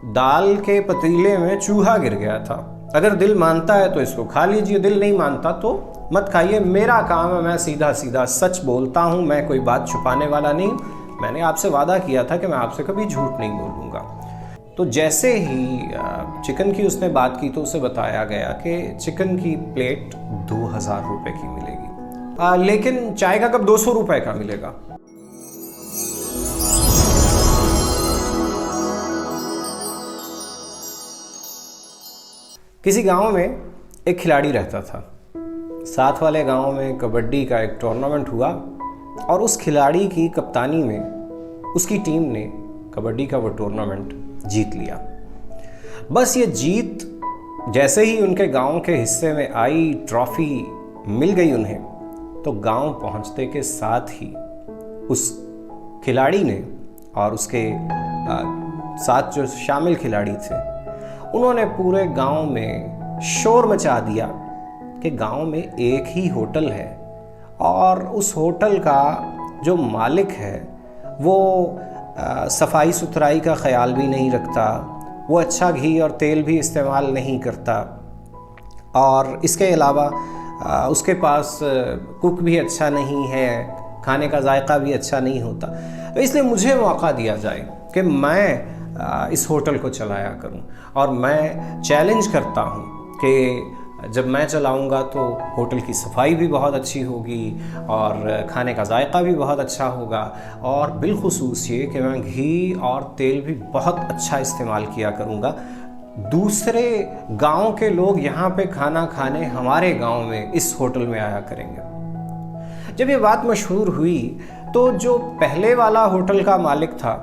दाल के पतीले में चूहा गिर गया था। अगर दिल मानता है तो इसको खा लीजिए, दिल नहीं मानता तो मत खाइए। मेरा काम है, मैं सीधा सीधा सच बोलता हूँ, मैं कोई बात छुपाने वाला नहीं। मैंने आपसे वादा किया था कि मैं आपसे कभी झूठ नहीं बोलूँगा। तो जैसे ही चिकन की उसने बात की तो उसे बताया गया कि चिकन की प्लेट 2000 रुपये की मिलेगी, लेकिन चाय का कप 200 रुपये का मिलेगा। किसी गांव में एक खिलाड़ी रहता था। साथ वाले गांव में कबड्डी का एक टूर्नामेंट हुआ और उस खिलाड़ी की कप्तानी में उसकी टीम ने कबड्डी का वो टूर्नामेंट जीत लिया। बस ये जीत जैसे ही उनके गांव के हिस्से में आई, ट्रॉफी मिल गई उन्हें, तो गांव पहुंचते के साथ ही उस खिलाड़ी ने और उसके साथ जो शामिल खिलाड़ी थे, उन्होंने पूरे गांव में शोर मचा दिया कि गांव में एक ही होटल है और उस होटल का जो मालिक है वो सफाई सुथराई का ख्याल भी नहीं रखता, वो अच्छा घी और तेल भी इस्तेमाल नहीं करता और इसके अलावा उसके पास कुक भी अच्छा नहीं है, खाने का जायका भी अच्छा नहीं होता। तो इसलिए मुझे मौका दिया जाए कि मैं इस होटल को चलाया करूं और मैं चैलेंज करता हूं कि जब मैं चलाऊंगा तो होटल की सफाई भी बहुत अच्छी होगी और खाने का जायका भी बहुत अच्छा होगा और बिलखुसूस ये कि मैं घी और तेल भी बहुत अच्छा इस्तेमाल किया करूंगा। दूसरे गांव के लोग यहाँ पे खाना खाने हमारे गांव में इस होटल में आया करेंगे। जब ये बात मशहूर हुई तो जो पहले वाला होटल का मालिक था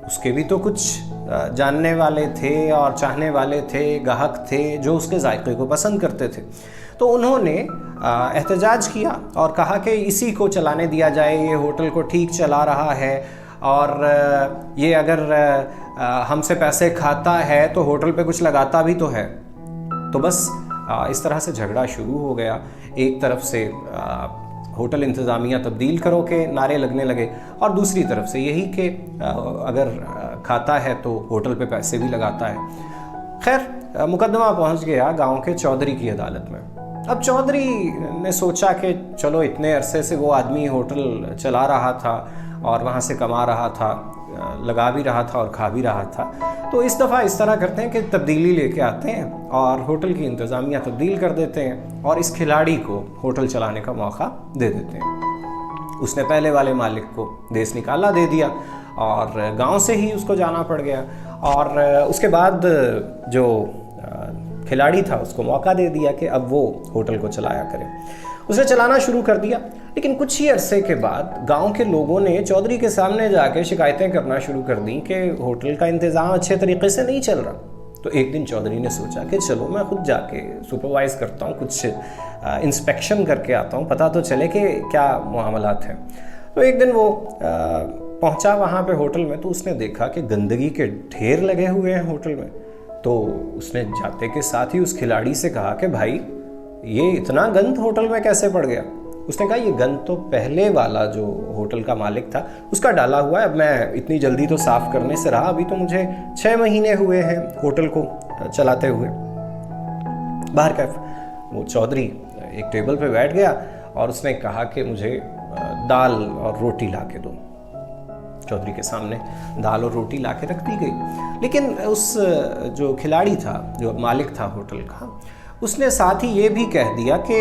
उसके भी तो कुछ जानने वाले थे और चाहने वाले थे, गाहक थे जो उसके जायके को पसंद करते थे। तो उन्होंने एहतजाज किया और कहा कि इसी को चलाने दिया जाए, ये होटल को ठीक चला रहा है और ये अगर हमसे पैसे खाता है तो होटल पे कुछ लगाता भी तो है। तो बस इस तरह से झगड़ा शुरू हो गया। एक तरफ से होटल इंतज़ामिया तब्दील करो के नारे लगने लगे और दूसरी तरफ से यही कि अगर खाता है तो होटल पे पैसे भी लगाता है। खैर मुकदमा पहुंच गया गांव के चौधरी की अदालत में। अब चौधरी ने सोचा कि चलो इतने अरसे से वो आदमी होटल चला रहा था और वहाँ से कमा रहा था, लगा भी रहा था और खा भी रहा था, तो इस दफ़ा इस तरह करते हैं कि तब्दीली लेके आते हैं और होटल की इंतज़ामिया तब्दील कर देते हैं और इस खिलाड़ी को होटल चलाने का मौका दे देते हैं। उसने पहले वाले मालिक को देश निकाला दे दिया और गांव से ही उसको जाना पड़ गया और उसके बाद जो खिलाड़ी था उसको मौका दे दिया कि अब वो होटल को चलाया करे। उसने चलाना शुरू कर दिया, लेकिन कुछ ही अरसे के बाद गांव के लोगों ने चौधरी के सामने जाके शिकायतें करना शुरू कर दी कि होटल का इंतज़ाम अच्छे तरीके से नहीं चल रहा। तो एक दिन चौधरी ने सोचा कि चलो मैं खुद जाके सुपरवाइज़ करता हूँ, कुछ इंस्पेक्शन करके आता हूँ, पता तो चले कि क्या मामलात हैं। तो एक दिन वो पहुँचा वहाँ पे होटल में, तो उसने देखा कि गंदगी के ढेर लगे हुए हैं होटल में। तो उसने जाते के साथ ही उस खिलाड़ी से कहा कि भाई ये इतना गंद होटल में कैसे पड़ गया। उसने कहा ये गंद तो पहले वाला जो होटल का मालिक था उसका डाला हुआ है, अब मैं इतनी जल्दी तो साफ़ करने से रहा, अभी तो मुझे 6 महीने हुए हैं होटल को चलाते हुए। बाहर कैफ वो चौधरी एक टेबल पे बैठ गया और उसने कहा कि मुझे दाल और रोटी ला के दो। चौधरी के सामने दाल और रोटी ला के रख दी गई, लेकिन उस जो खिलाड़ी था, जो मालिक था होटल का, उसने साथ ही ये भी कह दिया कि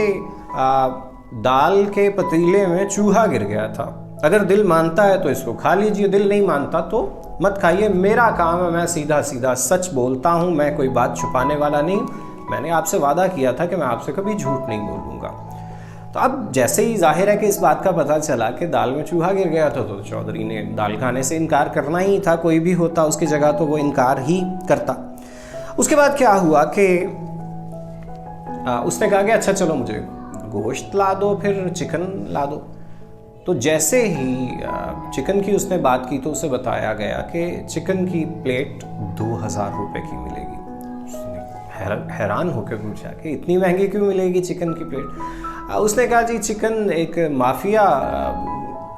दाल के पतीले में चूहा गिर गया था। अगर दिल मानता है तो इसको खा लीजिए, दिल नहीं मानता तो मत खाइए। मेरा काम है, मैं सीधा सीधा सच बोलता हूँ, मैं कोई बात छुपाने वाला नहीं। मैंने आपसे वादा किया था कि मैं आपसे कभी झूठ नहीं बोलूँगा। तो अब जैसे ही जाहिर है कि इस बात का पता चला कि दाल में चूहा गिर गया था, तो चौधरी ने दाल खाने से इनकार करना ही था। कोई भी होता उसकी जगह तो वो इनकार ही करता। उसके बाद क्या हुआ कि उसने कहा कि अच्छा चलो मुझे गोश्त ला दो, फिर चिकन ला दो। तो जैसे ही चिकन की उसने बात की तो उसे बताया गया कि चिकन की प्लेट 2000 रुपये की मिलेगी। उसने हैरान होकर पूछा कि इतनी महंगी क्यों मिलेगी चिकन की प्लेट। उसने कहा जी चिकन एक माफिया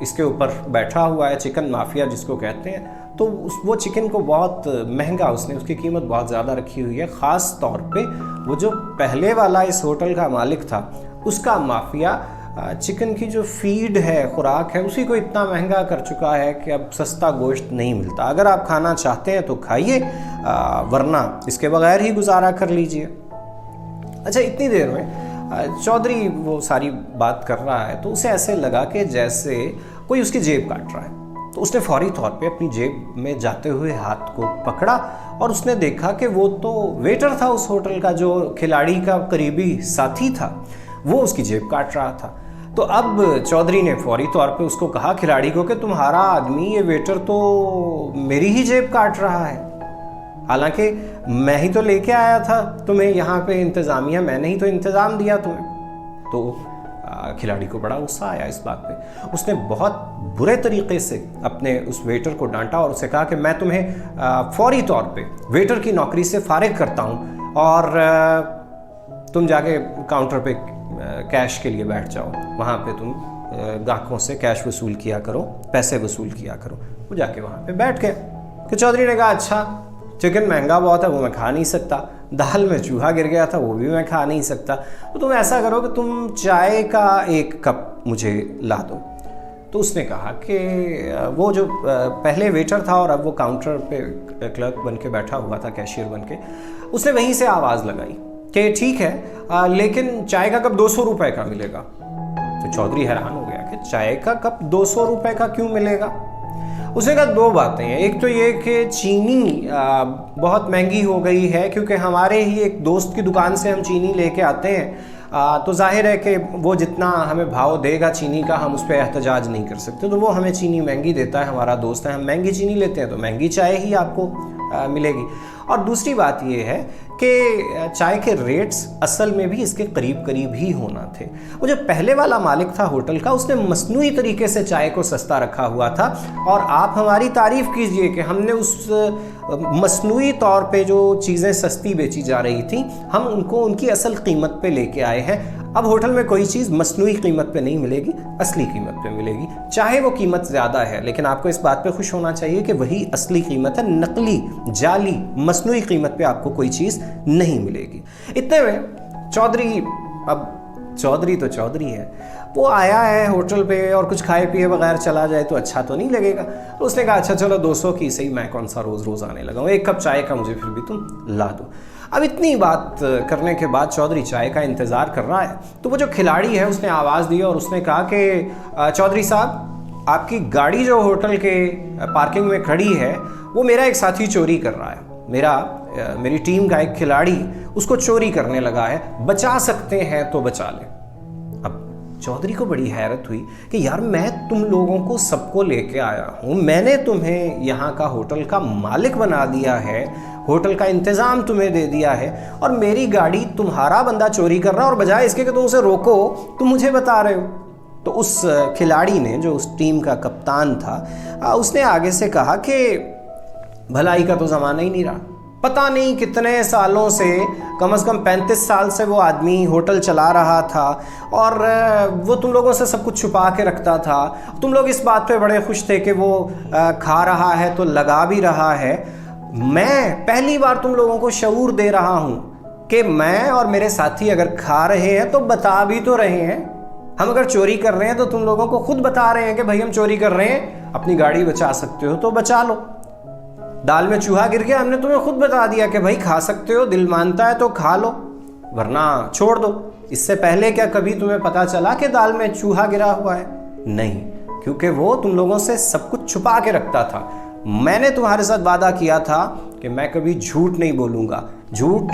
इसके ऊपर बैठा हुआ है, चिकन माफिया जिसको कहते हैं, तो वो चिकन को बहुत महंगा, उसने उसकी कीमत बहुत ज़्यादा रखी हुई है। ख़ास तौर पे वो जो पहले वाला इस होटल का मालिक था, उसका माफिया चिकन की जो फीड है, खुराक है, उसी को इतना महंगा कर चुका है कि अब सस्ता गोश्त नहीं मिलता। अगर आप खाना चाहते हैं तो खाइए, वरना इसके बगैर ही गुजारा कर लीजिए। अच्छा, इतनी देर में चौधरी वो सारी बात कर रहा है तो उसे ऐसे लगा कि जैसे कोई उसकी जेब काट रहा है। तो उसने फौरी तौर पे अपनी जेब में जाते हुए हाथ को पकड़ा और उसने देखा कि वो तो वेटर था उस होटल का, जो खिलाड़ी का करीबी साथी था, वो उसकी जेब काट रहा था। तो अब चौधरी ने फौरी तौर पे उसको कहा, खिलाड़ी को, कि तुम्हारा आदमी ये वेटर तो मेरी ही जेब काट रहा है, हालांकि मैं ही तो लेके आया था तुम्हें यहाँ पे, इंतज़ामिया मैंने ही तो इंतज़ाम दिया तुम्हें। तो खिलाड़ी को बड़ा गुस्सा आया इस बात पे। उसने बहुत बुरे तरीके से अपने उस वेटर को डांटा और उसे कहा कि मैं तुम्हें फौरी तौर पे वेटर की नौकरी से फारिग करता हूँ और तुम जाके काउंटर पे कैश के लिए बैठ जाओ, वहाँ पे तुम ग्राहकों से कैश वसूल किया करो, पैसे वसूल किया करो। वो जाके वहाँ पे बैठ गए। तो चौधरी ने कहा, अच्छा चिकन महंगा बहुत है, वो मैं खा नहीं सकता, दाल में चूहा गिर गया था, वो भी मैं खा नहीं सकता, तो तुम ऐसा करो कि तुम चाय का 1 कप मुझे ला दो। तो उसने कहा कि वो जो पहले वेटर था और अब वो काउंटर पे क्लर्क बन के बैठा हुआ था, कैशियर बन के, उसने वहीं से आवाज़ लगाई कि ठीक है, लेकिन चाय का कप 200 रुपये का मिलेगा। तो चौधरी हैरान हो गया कि चाय का कप 200 रुपये का क्यों मिलेगा। उसने कहा 2 बातें हैं, एक तो ये कि चीनी बहुत महंगी हो गई है, क्योंकि हमारे ही एक दोस्त की दुकान से हम चीनी लेके आते हैं, तो जाहिर है कि वो जितना हमें भाव देगा चीनी का, हम उस पर एहतजाज नहीं कर सकते, तो वो हमें चीनी महंगी देता है, हमारा दोस्त है, हम महंगी चीनी लेते हैं तो महंगी चाय ही आपको मिलेगी। और दूसरी बात ये है कि चाय के रेट्स असल में भी इसके करीब करीब ही होना थे। वो जो पहले वाला मालिक था होटल का, उसने मसनूई तरीके से चाय को सस्ता रखा हुआ था, और आप हमारी तारीफ़ कीजिए कि हमने उस मसनूई तौर पे जो चीज़ें सस्ती बेची जा रही थी, हम उनको उनकी असल कीमत पे लेके आए हैं। अब होटल में कोई चीज़ मसनूई कीमत पे नहीं मिलेगी, असली कीमत पे मिलेगी, चाहे वो कीमत ज़्यादा है, लेकिन आपको इस बात पे खुश होना चाहिए कि वही असली कीमत है, नकली, जाली, मसनूई कीमत पे आपको कोई चीज़ नहीं मिलेगी। इतने में चौधरी, अब चौधरी तो चौधरी है, वो आया है होटल पे और कुछ खाए पिए बगैर चला जाए तो अच्छा तो नहीं लगेगा। तो उसने कहा, अच्छा चलो 200 की सही, मैं कौन सा रोज़ रोज़ आने लगा हूँ, 1 कप चाय का मुझे फिर भी तुम ला दो। अब इतनी बात करने के बाद चौधरी चाय का इंतज़ार कर रहा है, तो वो जो खिलाड़ी है उसने आवाज़ दी और उसने कहा कि चौधरी साहब, आपकी गाड़ी जो होटल के पार्किंग में खड़ी है, वो मेरा एक साथी चोरी कर रहा है, मेरी टीम का एक खिलाड़ी उसको चोरी करने लगा है, बचा सकते हैं तो बचा लें। अब चौधरी को बड़ी हैरत हुई कि यार, मैं तुम लोगों को सबको लेके आया हूँ, मैंने तुम्हें यहाँ का होटल का मालिक बना दिया है, होटल का इंतज़ाम तुम्हें दे दिया है, और मेरी गाड़ी तुम्हारा बंदा चोरी कर रहा है, और बजाय इसके कि तुम उसे रोको, तुम मुझे बता रहे हो। तो उस खिलाड़ी ने, जो उस टीम का कप्तान था, उसने आगे से कहा कि भलाई का तो ज़माना ही नहीं रहा, पता नहीं कितने सालों से, कम से कम 35 साल से वो आदमी होटल चला रहा था, और वो तुम लोगों से सब कुछ छुपा के रखता था। तुम लोग इस बात पे बड़े खुश थे कि वो खा रहा है तो लगा भी रहा है। मैं पहली बार तुम लोगों को शऊर दे रहा हूँ कि मैं और मेरे साथी अगर खा रहे हैं तो बता भी तो रहे हैं, हम अगर चोरी कर रहे हैं तो तुम लोगों को खुद बता रहे हैं कि भाई हम चोरी कर रहे हैं, अपनी गाड़ी बचा सकते हो तो बचा लो। दाल में चूहा गिर गया, हमने तुम्हें खुद बता दिया कि भाई खा सकते हो, दिल मानता है तो खा लो, वरना छोड़ दो। इससे पहले क्या कभी तुम्हें पता चला कि दाल में चूहा गिरा हुआ है? नहीं, क्योंकि वो तुम लोगों से सब कुछ छुपा के रखता था। मैंने तुम्हारे साथ वादा किया था कि मैं कभी झूठ नहीं बोलूँगा, झूठ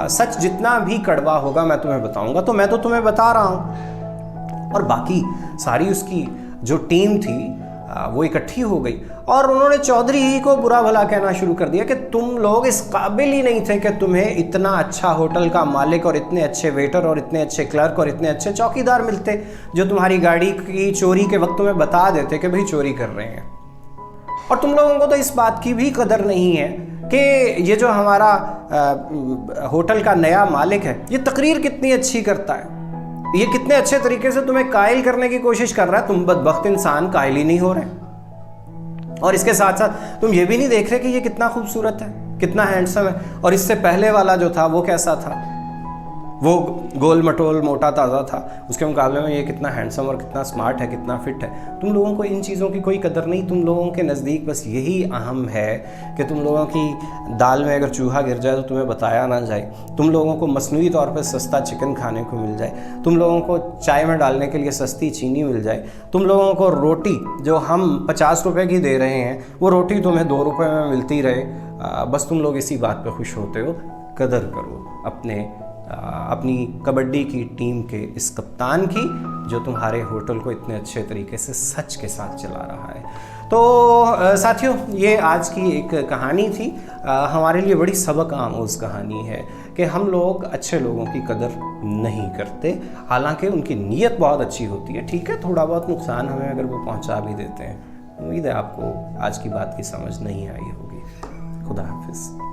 सच जितना भी कड़वा होगा मैं तुम्हें बताऊँगा, तो मैं तो तुम्हें बता रहा हूँ। और बाकी सारी उसकी जो टीम थी वो इकट्ठी हो गई और उन्होंने चौधरी को बुरा भला कहना शुरू कर दिया कि तुम लोग इस काबिल ही नहीं थे कि तुम्हें इतना अच्छा होटल का मालिक और इतने अच्छे वेटर और इतने अच्छे क्लर्क और इतने अच्छे चौकीदार मिलते, जो तुम्हारी गाड़ी की चोरी के वक्त तुम्हें बता देते कि भाई चोरी कर रहे हैं। और तुम लोगों को तो इस बात की भी कदर नहीं है कि ये जो हमारा होटल का नया मालिक है, ये तकरीर कितनी अच्छी करता है, ये कितने अच्छे तरीके से तुम्हें कायल करने की कोशिश कर रहा है। तुम बदबख्त इंसान कायल ही नहीं हो रहे। और इसके साथ साथ तुम ये भी नहीं देख रहे कि ये कितना खूबसूरत है, कितना हैंडसम है, और इससे पहले वाला जो था वो कैसा था, वो गोल मटोल मोटा ताज़ा था, उसके मुकाबले में ये कितना हैंडसम और कितना स्मार्ट है, कितना फिट है। तुम लोगों को इन चीज़ों की कोई कदर नहीं, तुम लोगों के नज़दीक बस यही अहम है कि तुम लोगों की दाल में अगर चूहा गिर जाए तो तुम्हें बताया ना जाए, तुम लोगों को मसनूई तौर पर सस्ता चिकन खाने को मिल जाए, तुम लोगों को चाय में डालने के लिए सस्ती चीनी मिल जाए, तुम लोगों को रोटी जो हम 50 रुपये की दे रहे हैं वो रोटी तुम्हें 2 रुपये में मिलती रहे। बस तुम लोग इसी बात पर खुश होते हो। कदर करो अपनी कबड्डी की टीम के इस कप्तान की, जो तुम्हारे होटल को इतने अच्छे तरीके से सच के साथ चला रहा है। तो साथियों, ये आज की एक कहानी थी, हमारे लिए बड़ी सबक आमूज़ कहानी है कि हम लोग अच्छे लोगों की कदर नहीं करते, हालांकि उनकी नीयत बहुत अच्छी होती है। ठीक है, थोड़ा बहुत नुकसान हमें अगर वो पहुंचा भी देते हैं। उम्मीद है आपको आज की बात की समझ नहीं आई होगी। खुदा हाफिज़।